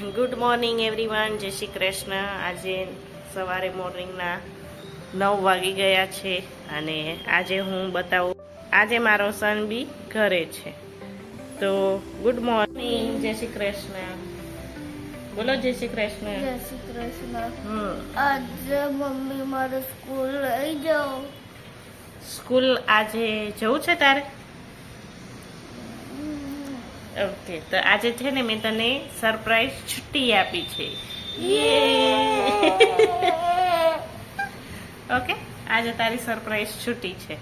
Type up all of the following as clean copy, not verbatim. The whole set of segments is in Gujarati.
ગુડ મોર્નિંગ એવરીવન, જય શ્રી કૃષ્ણ। આજે સવારે મોર્નિંગના 9 વાગી ગયા છે અને આજે હું બતાવું, આજે મારો સન બી ઘરે છે। તો ગુડ મોર્નિંગ, જય શ્રી કૃષ્ણ, બોલો જય શ્રી કૃષ્ણ। જય શ્રી કૃષ્ણ। આજે મમ્મી મારે સ્કૂલ લઈ જાઓ। સ્કૂલ આજે જવું છે તારે? ઓકે, તો આજે છે ને મેં તને સરપ્રાઈઝ છુટ્ટી આપી છે। ઓકે, આજે તારી સરપ્રાઈઝ છુટ્ટી છે,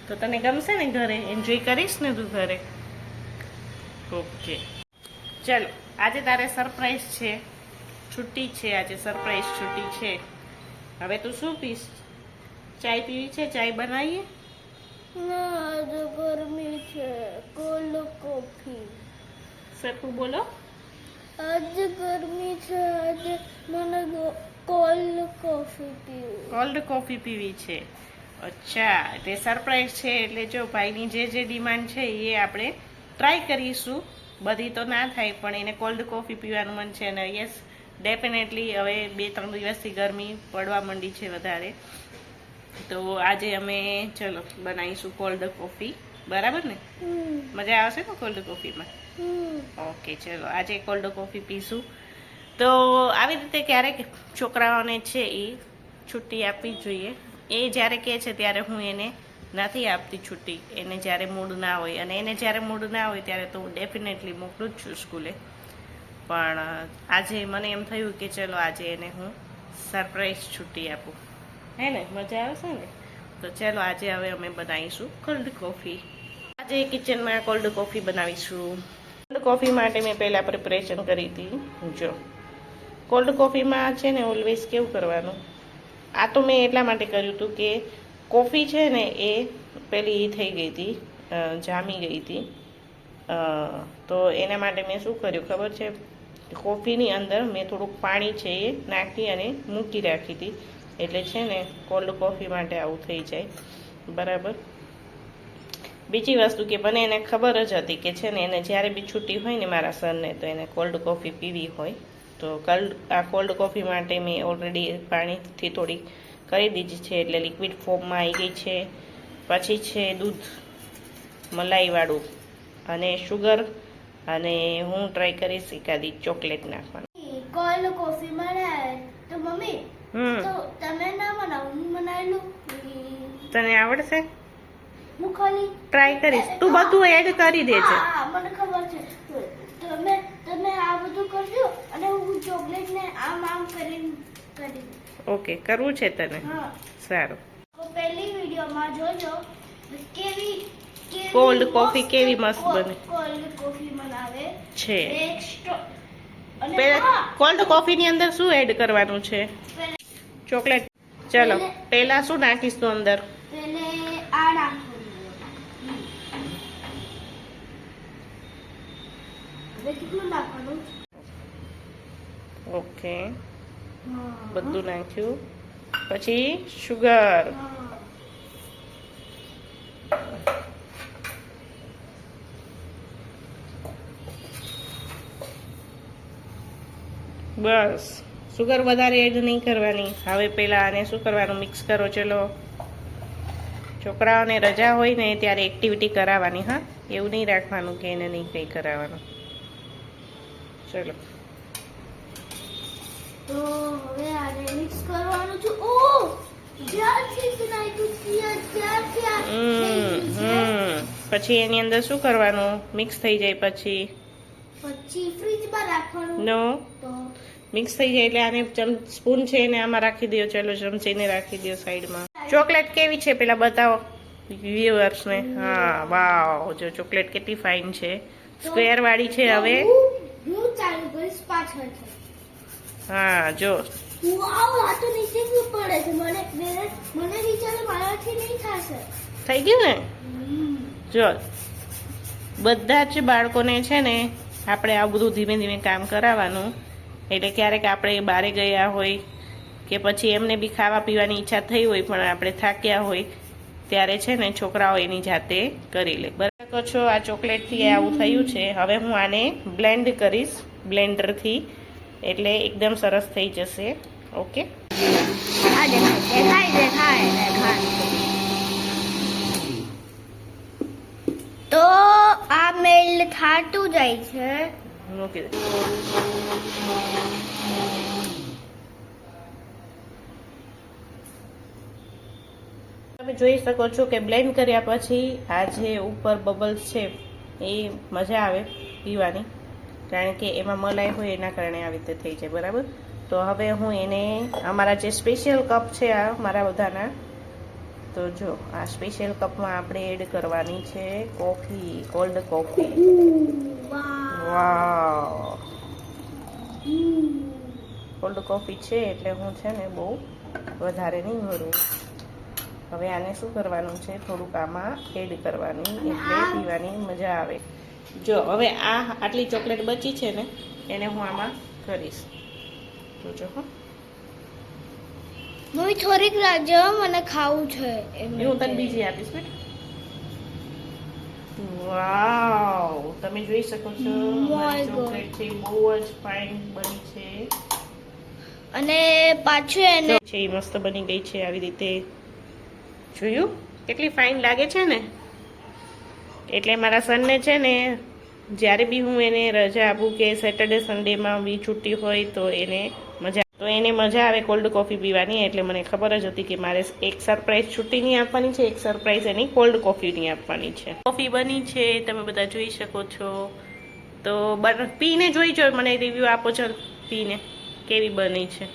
તો તને ગમશે ને? ઘરે એન્જોય કરીશ ને તું ઘરે? ઓકે ચલો, આજે તારે સરપ્રાઈઝ છે, છુટ્ટી છે, આજે સરપ્રાઈઝ છુટ્ટી છે। હવે તું શું પીશ? ચાય પીવી છે? ચાય બનાવીએ? ના, આજે ગરમી છે, કોલ્ડ કોફી। સરખું બોલો। આજે ગરમી છે, આજે મને cold coffee PV. Cold coffee PV છે? અચ્છા, તે સરપ્રાઈઝ છે એટલે જો ભાઈની જે ડિમાન્ડ છે એ આપણે ટ્રાય કરીશું। બધી તો ના થાય, પણ એને કોલ્ડ કોફી પીવાનું મન છે અને યસ ડેફિનેટલી હવે 2-3 દિવસથી ગરમી પડવા માંડી છે વધારે, તો આજે અમે ચલો બનાવીશું કોલ્ડ કોફી, બરાબર ને? મજા આવશે ને કોલ્ડ કોફીમાં? ઓકે ચલો, આજે કોલ્ડ કોફી પીશું। તો આવી રીતે ક્યારેક છોકરાઓને છે એ છુટ્ટી આપવી જોઈએ। એ જ્યારે કહે છે ત્યારે હું એને નથી આપતી છુટ્ટી, એને જ્યારે મૂડ ના હોય, અને એને જ્યારે મૂડ ના હોય ત્યારે તો હું ડેફિનેટલી મોકલું જ છું સ્કૂલે। પણ આજે મને એમ થયું કે ચલો આજે એને હું સરપ્રાઈઝ છુટ્ટી આપું, હે ને? મજા આવશે ને? તો ચલો આજે હવે અમે બનાવીશું કોલ્ડ કોફી। આજે કિચનમાં કોલ્ડ કોફી બનાવીશું। કોલ્ડ કોફી માટે મેં પહેલાં પ્રિપરેશન કરી હતી। જો કોલ્ડ કોફીમાં છે ને ઓલવેઝ કેવું કરવાનું, આ તો મેં એટલા માટે કર્યું હતું કે કોફી છે ને એ પેલી એ થઈ ગઈ હતી, જામી ગઈ હતી, તો એના માટે મેં શું કર્યું ખબર છે? કોફીની અંદર મેં થોડુંક પાણી છે એ નાખી અને મૂકી રાખી હતી, એટલે છે ને કોલ્ડ કોફી માટે આવું થઈ જાય, બરાબર? બીજી વસ્તુ કે મને એને ખબર જ હતી કે છે ને એને જ્યારે બી છૂટી હોય ને મારા સનને, તો એને કોલ્ડ કોફી પીવી હોય, તો આ કોલ્ડ કોફી માટે મેં ઓલરેડી પાણીથી થોડી કરી દીધી છે, એટલે લિક્વિડ ફોર્મમાં આવી ગઈ છે। પછી છે દૂધ મલાઈવાળું અને શુગર, અને હું ટ્રાય કરીશ એકાદી ચોકલેટ નાખવાનું। કોલ્ડ કોફી બનાવે તો મમ્મી તો તમે ના બનાવો, હું બનાવી લઉં। તને આવડશે? હું ખાલી ટ્રાય કરીશ, તું બધું એડ કરી દે છે। હા, મને ખબર છે। તમે આ બધું કરજો અને હું ચોકલેટ ને આમ કરીને કરી। ઓકે, કરવું છે તને? હા, સારું। તો પહેલી વિડિયોમાં જોજો કેવી કોલ્ડ કોફી કેવી મસ્ત બને કોલ્ડ કોફી બનાવે છે। અને પહેલા કોલ્ડ કોફી ની અંદર શું એડ કરવાનું છે? ચોકલેટ। ચલો, પહેલા શું નાખીશ તું અંદર? પહેલે આ નાખવાનું, હવે કેટલું નાખવાનું? ઓકે, બધું નાખ્યું, પછી શુગર, બસ। શુગર વધારે એડ નહીં કરવાની। હવે પહેલા આને શું કરવાનું? મિક્સ કરો। ચલો, છોકરાઓને રજા હોય ને ત્યારે એક્ટિવિટી કરાવવાની, હા, એવું નહીં રાખવાનું કે એને નહીં કંઈ કરાવવાનું। ચલો, તો હવે આને મિક્સ કરવાનું છે। ઓ જ્યારથી નાખ્યું ત્યારથી આ થઈ ગયું છે। પછી એની અંદર શું કરવાનું? મિક્સ થઈ જાય પછી ફ્રીજમાં રાખવાનું। નો, તો મિક્સ થઈ જાય એટલે આને સ્પૂન છે એને આમાં રાખી દો। ચલો, ચમચીને રાખી દો સાઈડમાં। ચોકલેટ કેવી છે પેલા બતાવો વ્યુઅર્સને। હા, વાવ, જો ચોકલેટ કેટલી ફાઇન છે, સ્ક્વેર વાળી છે। હવે હું ચાલુ કરીશ પાછળથી। હા, જો વાવ, આ તો નીચે ક્यों પડે છે? મને વિચારે મારાથી નહીં થશે। થઈ ગયું ને? જો બધા જ બાળકોને છે ને આપણે આ બધું ધીમે ધીમે કામ કરાવવાનું, એટલે ક્યારેક આપણે બહાર ગયા હોય કે પછી એમને બી ખાવા પીવાની ઈચ્છા થઈ હોય પણ આપણે થાક્યા હોય, ત્યારે છે ને છોકરાઓ એની જાતે કરી લે, બરાબર? છો આ ચોકલેટથી આવું થયું છે। હવે હું આને બ્લેન્ડ કરીશ। બ્લેન્ડરથી, એટલે એકદમ સરસ થઈ જશે. ઓકે, આ દેખાય. તો આ મેલ થાતું જાય છે. મૂકી દે. તમે જોઈ શકો છો કે બ્લેન્ડ કર્યા પછી આ જે ઉપર બબલ્સ છે એ મજા આવે પીવાની, કારણ કે એમાં મલાઈ હોય એના કારણે આવી રીતે થઈ જાય. બરાબર, તો હવે હું એને અમારા જે સ્પેશિયલ કપ છે આ મારા બધાના, તો જો આ સ્પેશિયલ કપમાં આપણે એડ કરવાની છે કોફી, કોલ્ડ કોફી. વાવ, કોલ્ડ કોફી છે એટલે હું છે ને બહુ વધારે નહીં ભરું. હવે આને શું કરવાનું છે, થોડુંક આમાં એડ કરવાની, એટલે પીવાની મજા આવે. જો હવે આ આટલી ચોકલેટ બચી છે ને એને હું આમાં કરીશ. જોજો હો, મમ્મી થોડીક રાખજો, મને ખાવું છે. હું તને બીજી આપીશ બેટા. વાવ, તમે જોઈ શકો છો મારી ચોકલેટ છે બહુ જ ફાઇન બની છે, અને પાછું એને છે એ મસ્ત બની ગઈ છે. આવી રીતે જોયું કેટલી ફાઇન લાગે છે ને. એટલે મારા સનને છે ને જ્યારે બી હું એને રજા આપું કે સેટરડે સન્ડેમાં બી છુટ્ટી હોય તો એને મજા આવે કોલ્ડ કોફી પીવાની. એટલે મને ખબર જ હતી કે મારે એક સરપ્રાઈઝ છુટ્ટીની આપવાની છે, એક સરપ્રાઈઝ એની કોલ્ડ કોફીની આપવાની છે. કોફી બની છે, તમે બધા જોઈ શકો છો. તો પીને જોઈ જો, મને રિવ્યૂ આપો છો પીને કેવી બની છે.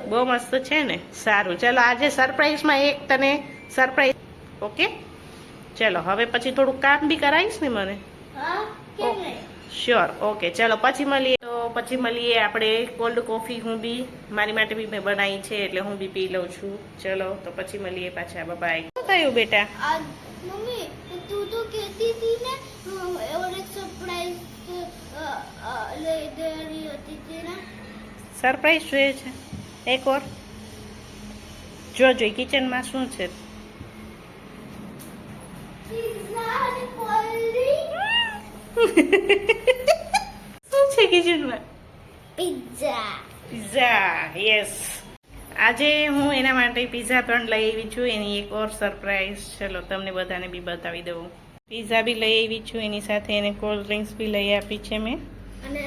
બહુ મસ્ત છે ને. સારું, ચલો આજે સરપ્રાઈઝમાં એક તને સરપ્રાઈઝ. ઓકે, ચલો હવે પછી થોડુંક કામ બી કરાવીશ ને મને. શ્યોર. ઓકે, ચલો પછી મળીએ. તો પછી મળીએ આપણે. કોલ્ડ કોફી હું બી મારી માટે બી મેં બનાવી છે એટલે હું બી પી લઉં છું. ચલો તો પછી મળીએ પાછા. બાય. શું થયું બેટા? મમ્મી તું તો કહેતી હતી ને और एक सरप्राइज ले दे रही होती थी ना. સરપ્રાઈઝ જોઈએ છે એક ઓર? જોજો કિચનમાં શું છે. પિઝા અને કોલ્ડ શું છે કિચનમાં? પિઝા. યસ, આજે હું એના માટે પિઝા પણ લઈ આવી છું. એની એક ઓર સરપ્રાઈઝ, ચલો તમને બધાને બી બતાવી દઉં. પિઝા બી લઈ આવી છું, એની સાથે એને કોલ્ડ ડ્રિંક્સ બી લઈ આપી છે મેં. અને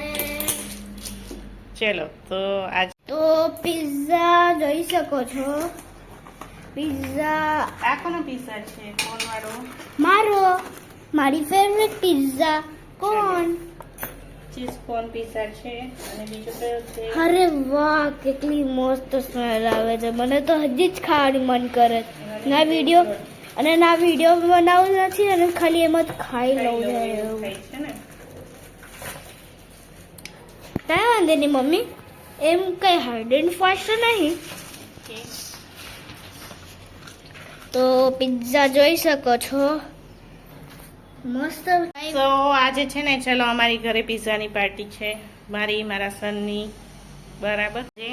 ચલો તો આજ તો પિઝા જોઈ શકો છો. પિઝા આ કોનો પિઝા છે? કોણ વાળો? મારી favourite pizza corn. Cheese corn pizza છે. અને બીજો કયો છે? અરે વાહ, કેટલી મસ્ત સ્મેલ આવે છે. મને તો હજી જ ખાવાનું મન કરે છે. ના વિડીયો બનાવવું નથી અને ખાલી એમ જ ખાઈ લઉં છે. ખાઈ છે ને. કાંઈ વાંધો નહીં મમ્મી, એમ કઈ હાર્ડ એન્ડ ફાસ્ટ નહીં. તો પિઝા જોઈ શકો છો, મસ્ત. તો આજે છે ને, ચલો અમારી ઘરે પિઝાની પાર્ટી છે, મારા સનની. બરાબર છે.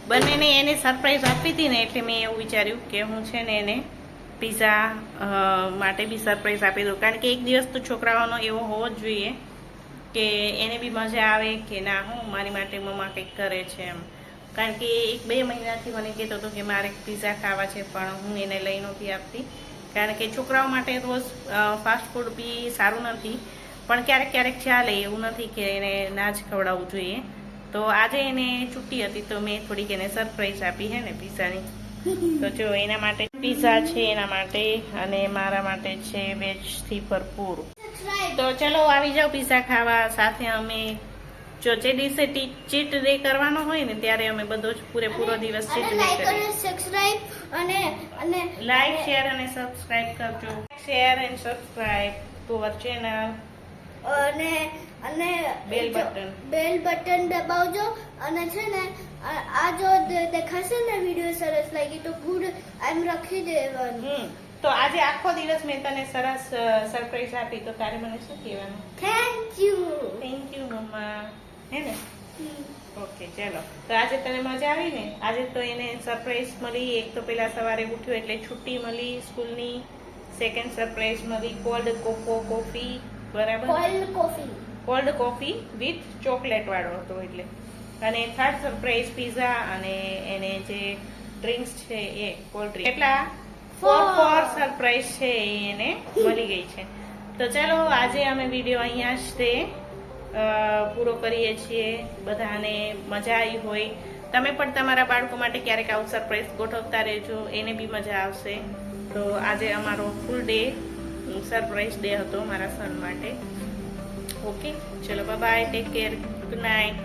બંનેને એને સરપ્રાઈઝ આપી હતી ને એટલે મેં એવું વિચાર્યું કે હું છે ને એને પિઝા માટે બી સરપ્રાઈઝ આપી દઉં. કારણ કે એક દિવસ તો છોકરાઓનો એવો હોવો જ જોઈએ કે એને બી મજા આવે કે ના હું મારી માટે મમ્મા કંઈક કરે છે એમ. કારણ કે 1-2 મહિનાથી મને કહેતો હતો કે મારે પિઝા ખાવા છે, પણ હું એને લઈ નહોતી આપતી. કારણ કે છોકરાઓ માટે રોજ ફાસ્ટ ફૂડ બી સારું નથી, પણ ક્યારેક ક્યારેક ચાલે, એવું નથી કે એને ના જ ખવડાવવું જોઈએ. તો આજે એને છુટ્ટી હતી તો મેં થોડીક એને સરપ્રાઈઝ આપી હે ને પિઝાની. તો જો એના માટે પિઝા છે, એના માટે, અને મારા માટે છે વેજથી ભરપૂર. તો ચલો આવી જાઓ પિઝા ખાવા સાથે. અમે જો જે દિવસે ચીટ ડે કરવાનો હોય ને ત્યારે અમે બધો જ પૂરેપૂરો દિવસ ચીટ ડે કરીએ. સબસ્ક્રાઇબ અને લાઈક, શેર અને સબસ્ક્રાઇબ કરજો. Share and subscribe to our channel. અને બેલ બટન દબાવજો. અને છે ને આ જો દેખાશે ને વિડીયો સરસ લાગી તો ગુડ એમ રાખી દેવાનું. તો આજે આખો દિવસ મેં તને સરસ સરપ્રાઈઝ આપી, તો તારે મને શું કહેવાનું? થેન્ક યુ મમ્મા, હે ને? ઓકે, ચલો. તો આજે તને મજા આવી ને? આજે તો એને સરપ્રાઈઝ મળી. એક તો પેલા સવારે ઉઠ્યો એટલે છુટ્ટી મળી સ્કૂલની. સેકન્ડ સરપ્રાઈઝમાં બી કોલ્ડ કોકો કોફી, બરાબર, cold coffee. Cold coffee with chocolate વાળો હતો એટલે. અને થર્ડ સરપ્રાઈઝ પીઝા અને એને જે ડ્રિંક્સ છે એ કોલ્ડ ડ્રિંક. એટલા ફોર સરપ્રાઈઝ છે એ એને મળી ગઈ છે. તો ચાલો આજે અમે વિડીયો અહીંયા જ તે પૂરો કરીએ છીએ. બધાને મજા આવી હોય, તમે પણ તમારા બાળકો માટે ક્યારેક આવું સરપ્રાઈઝ ગોઠવતા રહેજો, એને બી મજા આવશે. તો આજે અમારો ફૂલ ડે સરપ્રાઈઝ ડે હતો મારા સન માટે. ઓકે, ચલો bye, take care, good night.